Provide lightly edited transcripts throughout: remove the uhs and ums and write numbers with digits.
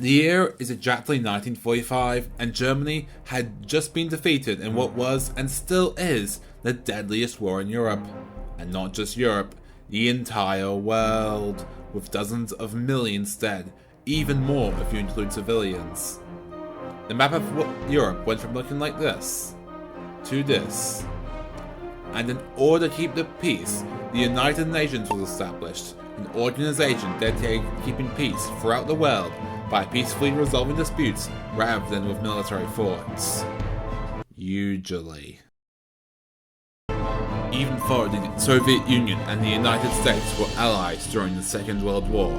The year is exactly 1945, and Germany had just been defeated in what was, and still is, the deadliest war in Europe. And not just Europe, the entire world, with dozens of millions dead, even more if you include civilians. The map of Europe went from looking like this, to this. And in order to keep the peace, the United Nations was established, an organization dedicated to keeping peace throughout the world by peacefully resolving disputes rather than with military force. Usually. Even though the Soviet Union and the United States were allies during the Second World War,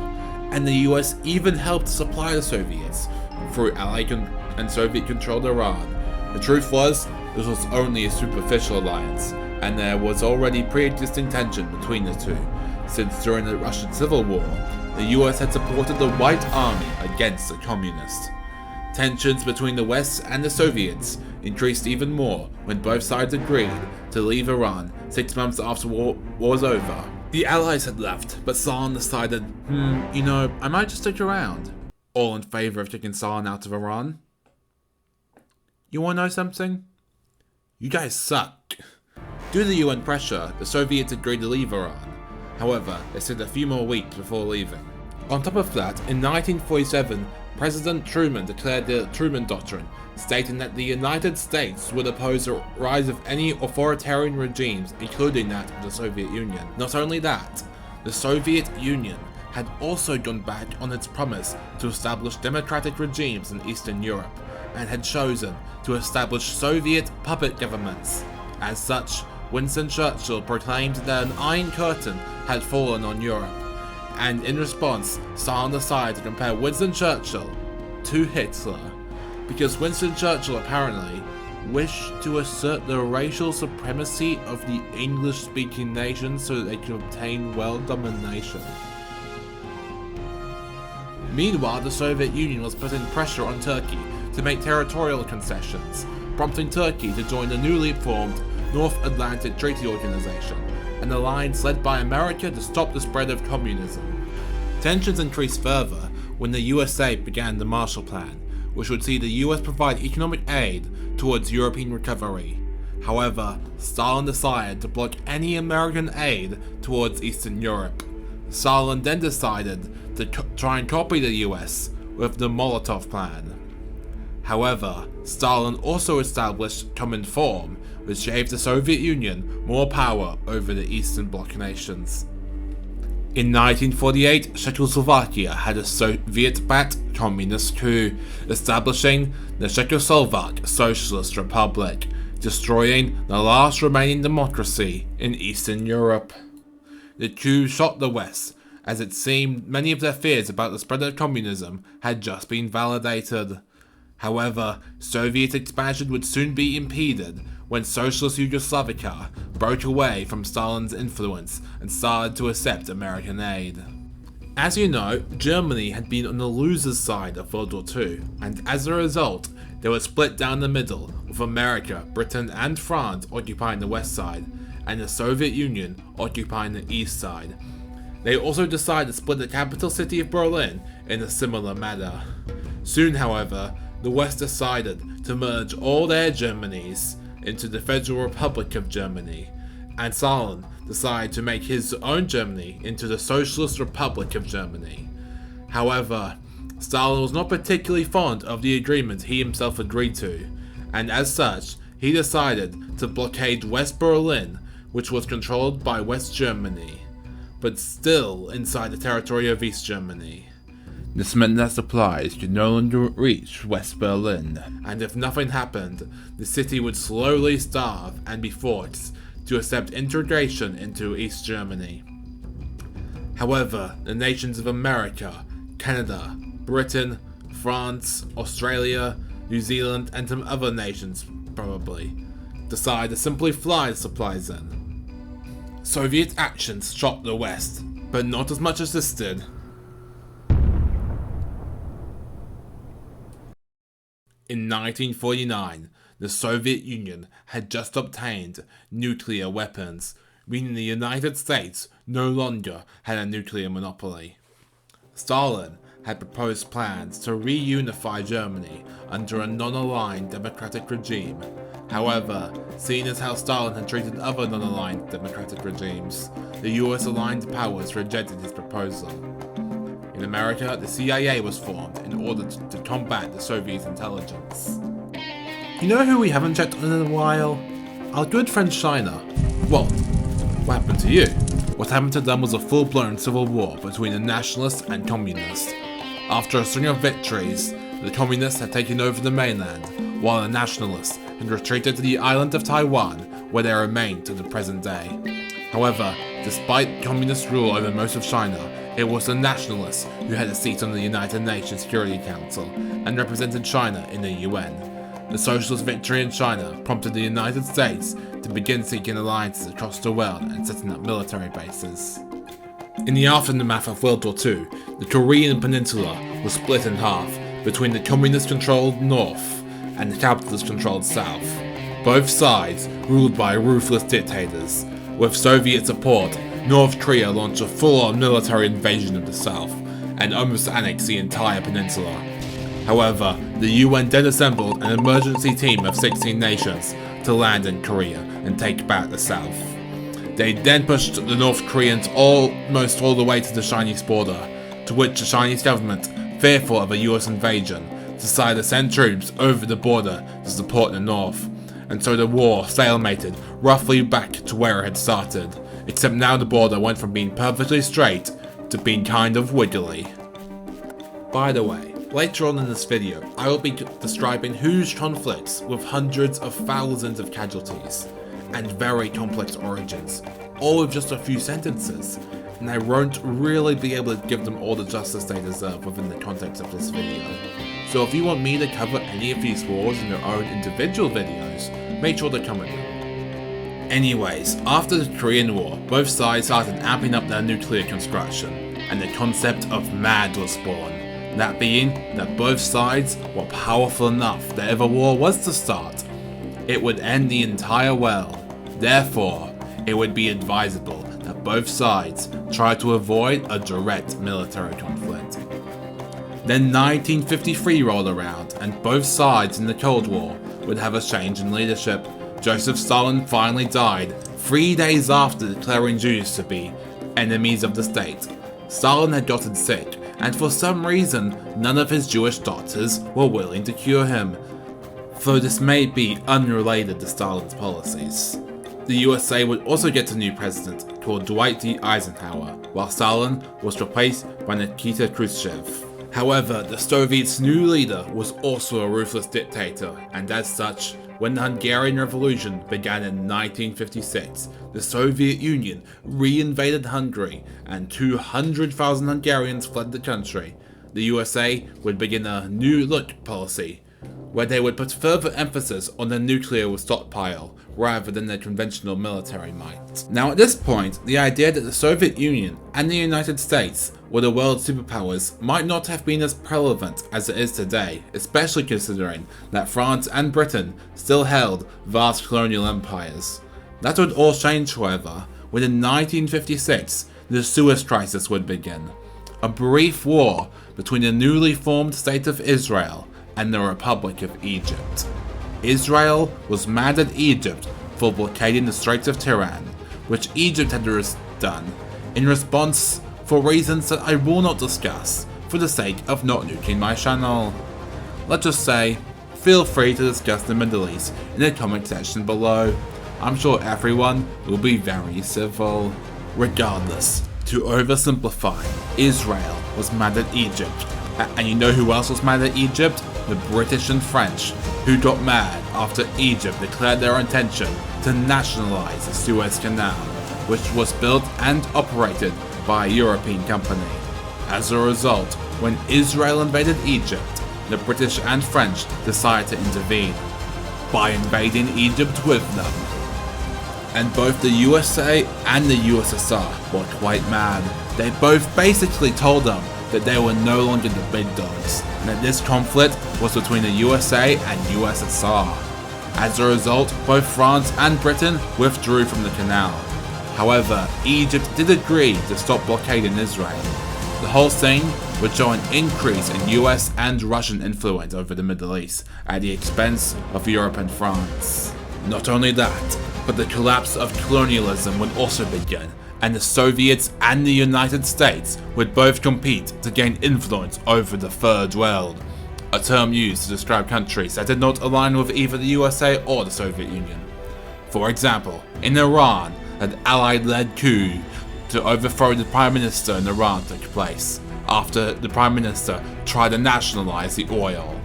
and the US even helped supply the Soviets through Allied and Soviet-controlled Iran, the truth was, this was only a superficial alliance, and there was already pre-existing tension between the two, since during the Russian Civil War, the US had supported the White Army against the Communists. Tensions between the West and the Soviets increased even more when both sides agreed to leave Iran 6 months after war was over. The Allies had left, but Stalin decided, I might just stick around. All in favor of kicking Stalin out of Iran. You wanna know something? You guys suck. Due to the UN pressure, the Soviets agreed to leave Iran. However, they stayed a few more weeks before leaving. On top of that, in 1947, President Truman declared the Truman Doctrine, stating that the United States would oppose the rise of any authoritarian regimes, including that of the Soviet Union. Not only that, the Soviet Union had also gone back on its promise to establish democratic regimes in Eastern Europe, and had chosen to establish Soviet puppet governments. As such, Winston Churchill proclaimed that an Iron Curtain had fallen on Europe, and in response, Stalin decided to compare Winston Churchill to Hitler, because Winston Churchill apparently wished to assert the racial supremacy of the English-speaking nations so that they could obtain world domination. Meanwhile, the Soviet Union was putting pressure on Turkey to make territorial concessions, prompting Turkey to join the newly formed North Atlantic Treaty Organization, an alliance led by America to stop the spread of communism. Tensions increased further when the USA began the Marshall Plan, which would see the US provide economic aid towards European recovery. However, Stalin decided to block any American aid towards Eastern Europe. Stalin then decided to try and copy the US with the Molotov Plan. However, Stalin also established Cominform, which gave the Soviet Union more power over the Eastern Bloc nations. In 1948, Czechoslovakia had a Soviet-backed communist coup, establishing the Czechoslovak Socialist Republic, destroying the last remaining democracy in Eastern Europe. The coup shocked the West, as it seemed many of their fears about the spread of communism had just been validated. However, Soviet expansion would soon be impeded when Socialist Yugoslavia broke away from Stalin's influence and started to accept American aid. As you know, Germany had been on the loser's side of World War II, and as a result, they were split down the middle, with America, Britain and France occupying the west side, and the Soviet Union occupying the east side. They also decided to split the capital city of Berlin in a similar manner. Soon, however, the West decided to merge all their Germanys into the Federal Republic of Germany, and Stalin decided to make his own Germany into the Socialist Republic of Germany. However, Stalin was not particularly fond of the agreement he himself agreed to, and as such, he decided to blockade West Berlin, which was controlled by West Germany, but still inside the territory of East Germany. This meant that supplies could no longer reach West Berlin, and if nothing happened, the city would slowly starve and be forced to accept integration into East Germany. However, the nations of America, Canada, Britain, France, Australia, New Zealand, and some other nations, probably, decided to simply fly the supplies in. Soviet actions shocked the West, but not as much as this did. In 1949, the Soviet Union had just obtained nuclear weapons, meaning the United States no longer had a nuclear monopoly. Stalin had proposed plans to reunify Germany under a non-aligned democratic regime. However, seeing as how Stalin had treated other non-aligned democratic regimes, the US-aligned powers rejected his proposal. In America, the CIA was formed in order to combat the Soviet intelligence. You know who we haven't checked on in a while? Our good friend China. Well, what happened to you? What happened to them was a full-blown civil war between the nationalists and communists. After a string of victories, the communists had taken over the mainland, while the nationalists had retreated to the island of Taiwan, where they remain to the present day. However, despite communist rule over most of China, it was the nationalists who had a seat on the United Nations Security Council and represented China in the UN. The socialist victory in China prompted the United States to begin seeking alliances across the world and setting up military bases. In the aftermath of World War II, the Korean peninsula was split in half between the communist-controlled North and the capitalist-controlled South. Both sides ruled by ruthless dictators. With Soviet support, North Korea launched a full-on military invasion of the South and almost annexed the entire peninsula. However, the UN then assembled an emergency team of 16 nations to land in Korea and take back the South. They then pushed the North Koreans almost all the way to the Chinese border, to which the Chinese government, fearful of a US invasion, decided to send troops over the border to support the North, and so the war stalemated roughly back to where it had started, except now the border went from being perfectly straight to being kind of wiggly. By the way, later on in this video, I will be describing huge conflicts with hundreds of thousands of casualties and very complex origins, all with just a few sentences, and I won't really be able to give them all the justice they deserve within the context of this video. So if you want me to cover any of these wars in your own individual videos, make sure to comment them. Anyways, after the Korean War, both sides started amping up their nuclear construction, and the concept of MAD was born. That being that both sides were powerful enough that if a war was to start, it would end the entire world. Therefore, it would be advisable that both sides try to avoid a direct military conflict. Then 1953 rolled around, and both sides in the Cold War would have a change in leadership. Joseph Stalin finally died 3 days after declaring Jews to be enemies of the state. Stalin had gotten sick, and for some reason, none of his Jewish doctors were willing to cure him, though this may be unrelated to Stalin's policies. The USA would also get a new president called Dwight D. Eisenhower, while Stalin was replaced by Nikita Khrushchev. However, the Soviets' new leader was also a ruthless dictator, and as such, when the Hungarian Revolution began in 1956, the Soviet Union re-invaded Hungary and 200,000 Hungarians fled the country. The USA would begin a new look policy, where they would put further emphasis on their nuclear stockpile rather than their conventional military might. Now at this point, the idea that the Soviet Union and the United States were the world superpowers might not have been as prevalent as it is today, especially considering that France and Britain still held vast colonial empires. That would all change, however, when in 1956 the Suez crisis would begin, a brief war between the newly formed State of Israel and the Republic of Egypt. Israel was mad at Egypt for blockading the Straits of Tiran, which Egypt had done in response for reasons that I will not discuss for the sake of not nuking my channel. Let's just say, feel free to discuss the Middle East in the comment section below. I'm sure everyone will be very civil. Regardless, to oversimplify, Israel was mad at Egypt. And you know who else was mad at Egypt? The British and French, who got mad after Egypt declared their intention to nationalize the Suez Canal, which was built and operated by a European company. As a result, when Israel invaded Egypt, the British and French decided to intervene by invading Egypt with them. And both the USA and the USSR were quite mad. They both basically told them that they were no longer the big dogs, and that this conflict was between the USA and USSR. As a result, both France and Britain withdrew from the canal. However, Egypt did agree to stop blockading Israel. The whole thing would show an increase in US and Russian influence over the Middle East at the expense of Europe and France. Not only that, but the collapse of colonialism would also begin, and the Soviets and the United States would both compete to gain influence over the Third World, a term used to describe countries that did not align with either the USA or the Soviet Union. For example, in Iran, an Allied-led coup to overthrow the Prime Minister in Iran took place, after the Prime Minister tried to nationalize the oil.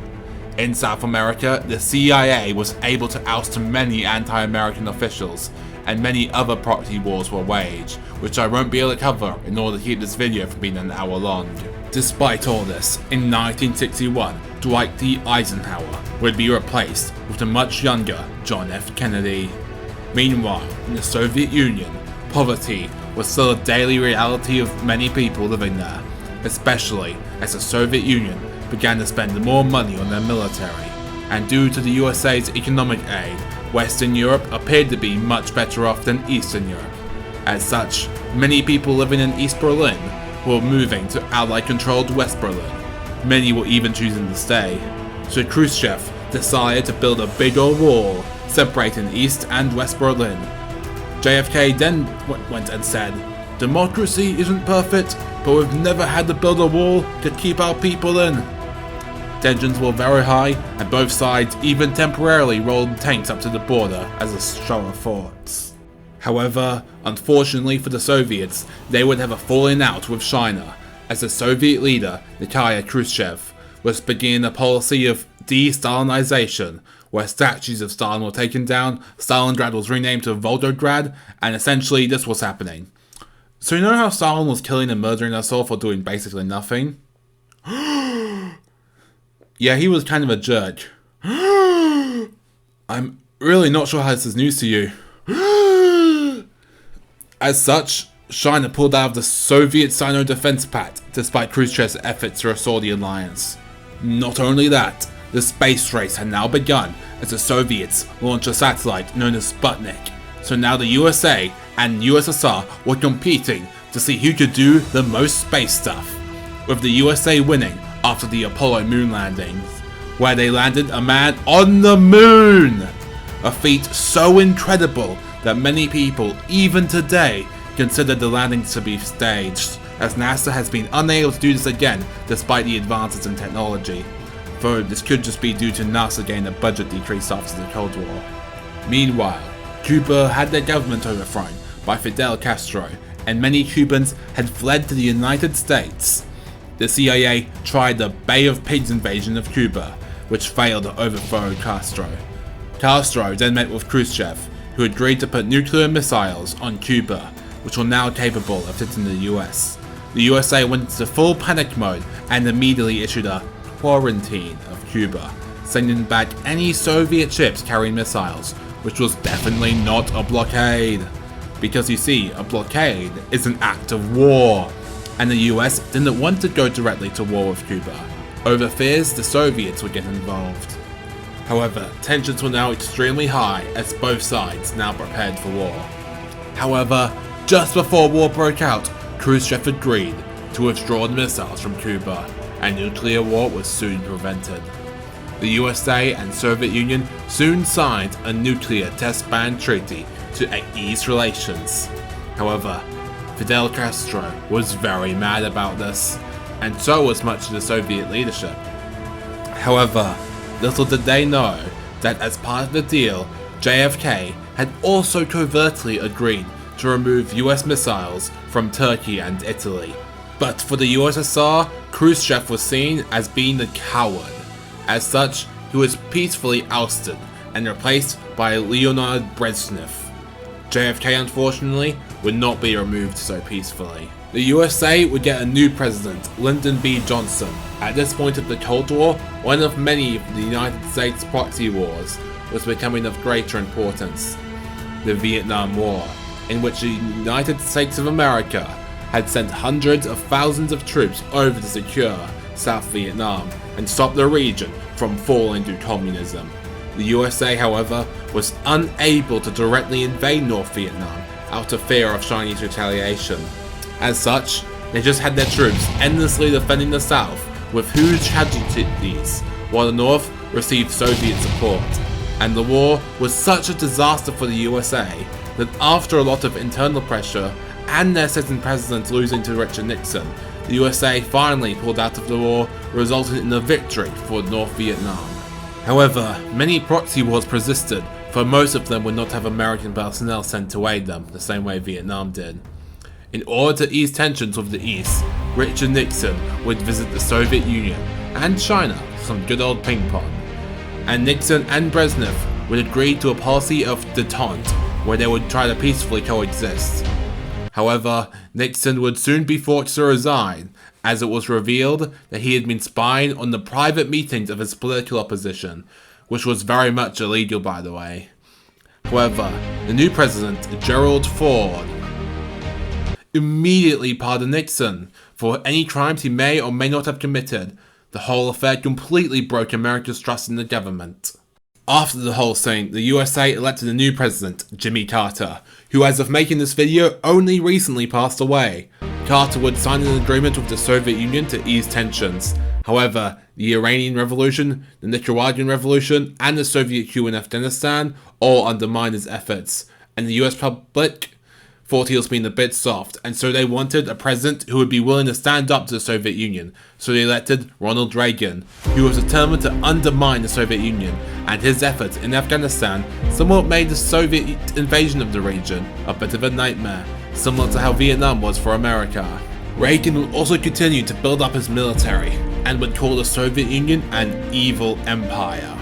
In South America, the CIA was able to oust many anti-American officials, and many other proxy wars were waged, which I won't be able to cover in order to keep this video from being an hour long. Despite all this, in 1961, Dwight D. Eisenhower would be replaced with the much younger John F. Kennedy. Meanwhile, in the Soviet Union, poverty was still a daily reality of many people living there, especially as the Soviet Union began to spend more money on their military, and due to the USA's economic aid, Western Europe appeared to be much better off than Eastern Europe. As such, many people living in East Berlin were moving to Allied-controlled West Berlin. Many were even choosing to stay. So Khrushchev decided to build a bigger wall separating East and West Berlin. JFK then went and said, "Democracy isn't perfect, but we've never had to build a wall to keep our people in." Tensions were very high, and both sides even temporarily rolled tanks up to the border as a show of force. However, unfortunately for the Soviets, they would have a falling out with China, as the Soviet leader, Nikita Khrushchev, was beginning a policy of de-Stalinization, where statues of Stalin were taken down, Stalingrad was renamed to Volgograd, and essentially this was happening. So you know how Stalin was killing and murdering us all for doing basically nothing? Yeah, he was kind of a jerk. I'm really not sure how this is news to you. As such, China pulled out of the Soviet Sino Defense Pact despite Khrushchev's efforts to restore the alliance. Not only that, the space race had now begun as the Soviets launched a satellite known as Sputnik. So now the USA and USSR were competing to see who could do the most space stuff, with the USA winning after the Apollo moon landings, where they landed a man on the moon! A feat so incredible that many people, even today, consider the landing to be staged, as NASA has been unable to do this again despite the advances in technology, though this could just be due to NASA getting a budget decrease after the Cold War. Meanwhile, Cuba had their government overthrown by Fidel Castro, and many Cubans had fled to the United States. The CIA tried the Bay of Pigs invasion of Cuba, which failed to overthrow Castro. Castro then met with Khrushchev, who agreed to put nuclear missiles on Cuba, which were now capable of hitting the US. The USA went into full panic mode and immediately issued a quarantine of Cuba, sending back any Soviet ships carrying missiles, which was definitely not a blockade. Because you see, a blockade is an act of war, and the US didn't want to go directly to war with Cuba, over fears the Soviets would get involved. However, tensions were now extremely high as both sides now prepared for war. However, just before war broke out, Khrushchev agreed to withdraw the missiles from Cuba, and nuclear war was soon prevented. The USA and Soviet Union soon signed a nuclear test ban treaty to ease relations. However, Fidel Castro was very mad about this, and so was much of the Soviet leadership. However, little did they know that as part of the deal, JFK had also covertly agreed to remove US missiles from Turkey and Italy. But for the USSR, Khrushchev was seen as being a coward. As such, he was peacefully ousted and replaced by Leonid Brezhnev. JFK, unfortunately, would not be removed so peacefully. The USA would get a new president, Lyndon B. Johnson. At this point of the Cold War, one of many of the United States proxy wars was becoming of greater importance: the Vietnam War, in which the United States of America had sent hundreds of thousands of troops over to secure South Vietnam and stop the region from falling to communism. The USA, however, was unable to directly invade North Vietnam out of fear of Chinese retaliation. As such, They just had their troops endlessly defending the South with huge casualties, while the North received Soviet support. And the war was such a disaster for the USA that after a lot of internal pressure and their sitting president losing to Richard Nixon, the USA finally pulled out of the war, resulting in a victory for North Vietnam. However, many proxy wars persisted, for most of them would not have American personnel sent to aid them, the same way Vietnam did. In order to ease tensions with the East, Richard Nixon would visit the Soviet Union and China for some good old ping pong. And Nixon and Brezhnev would agree to a policy of detente, where they would try to peacefully coexist. However, Nixon would soon be forced to resign, as it was revealed that he had been spying on the private meetings of his political opposition, which was very much illegal, by the way. However, the new president, Gerald Ford, immediately pardoned Nixon for any crimes he may or may not have committed. The whole affair completely broke America's trust in the government. After the whole thing, the USA elected a new president, Jimmy Carter, who as of making this video only recently passed away. Carter would sign an agreement with the Soviet Union to ease tensions. However, the Iranian Revolution, the Nicaraguan Revolution, and the Soviet Cuban Afghanistan all undermined his efforts, and the US public thought he was being a bit soft, and so they wanted a president who would be willing to stand up to the Soviet Union, so they elected Ronald Reagan, who was determined to undermine the Soviet Union, and his efforts in Afghanistan somewhat made the Soviet invasion of the region a bit of a nightmare, similar to how Vietnam was for America. Reagan would also continue to build up his military, and would call the Soviet Union an evil empire.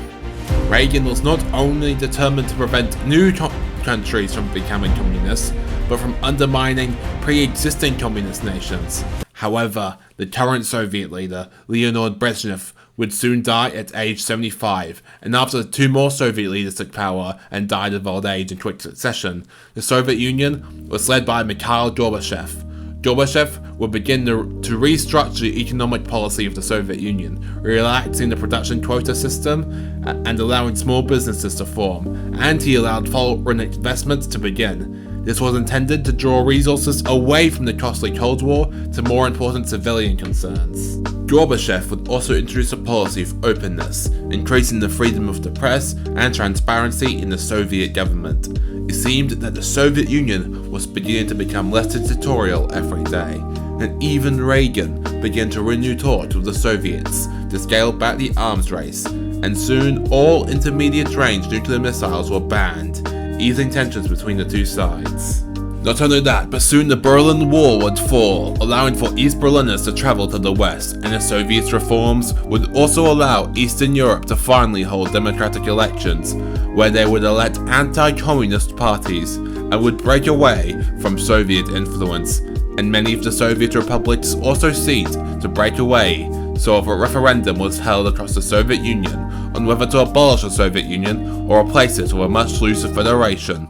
Reagan was not only determined to prevent new countries from becoming communists, but from undermining pre-existing communist nations. However, the current Soviet leader, Leonid Brezhnev, would soon die at age 75, and after two more Soviet leaders took power and died of old age in quick succession, the Soviet Union was led by Mikhail Gorbachev. Gorbachev would begin to restructure the economic policy of the Soviet Union, relaxing the production quota system and allowing small businesses to form, and he allowed foreign investments to begin. This was intended to draw resources away from the costly Cold War to more important civilian concerns. Gorbachev would also introduce a policy of openness, increasing the freedom of the press and transparency in the Soviet government. It seemed that the Soviet Union was beginning to become less dictatorial every day, and even Reagan began to renew talks with the Soviets to scale back the arms race, and soon all intermediate-range nuclear missiles were banned, easing tensions between the two sides. Not only that, but soon the Berlin Wall would fall, allowing for East Berliners to travel to the West, and the Soviets' reforms would also allow Eastern Europe to finally hold democratic elections, where they would elect anti-communist parties, and would break away from Soviet influence, and many of the Soviet republics also seemed to break away, so a referendum was held across the Soviet Union on whether to abolish the Soviet Union or replace it with a much looser federation.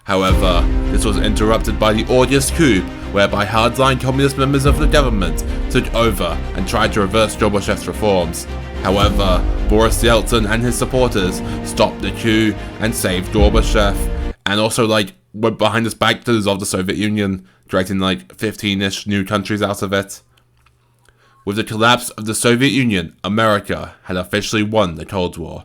However, this was interrupted by the odious coup, whereby hardline communist members of the government took over and tried to reverse Gorbachev's reforms. However, Boris Yeltsin and his supporters stopped the coup and saved Gorbachev, and also went behind his back to dissolve the Soviet Union, creating 15-ish new countries out of it. With the collapse of the Soviet Union, America had officially won the Cold War,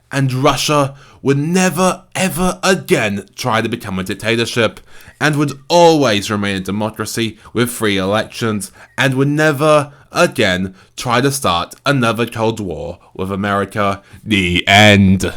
and Russia would never ever again try to become a dictatorship, and would always remain a democracy with free elections, and would never again try to start another Cold War with America. The end.